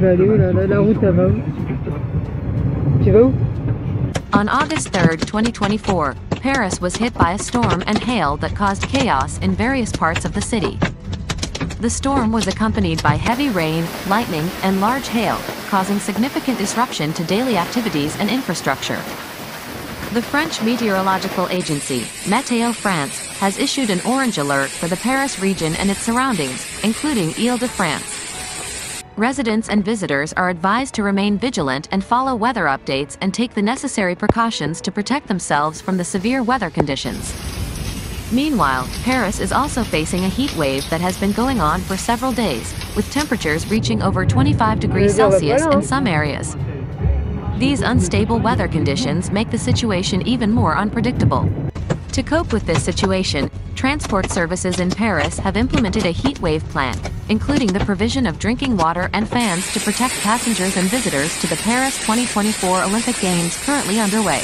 va aller où là? La route elle va où? Tu vas où? On August 3rd, 2024, Paris was hit by a storm and hail that caused chaos in various parts of the city. The storm was accompanied by heavy rain, lightning, and large hail, causing significant disruption to daily activities and infrastructure. The French meteorological agency, Meteo France, has issued an orange alert for the Paris region and its surroundings, including Île-de-France. Residents and visitors are advised to remain vigilant and follow weather updates and take the necessary precautions to protect themselves from the severe weather conditions. Meanwhile, Paris is also facing a heat wave that has been going on for several days, with temperatures reaching over 25 degrees Celsius in some areas. These unstable weather conditions make the situation even more unpredictable. To cope with this situation, transport services in Paris have implemented a heat wave plan, including the provision of drinking water and fans to protect passengers and visitors to the Paris 2024 Olympic Games currently underway.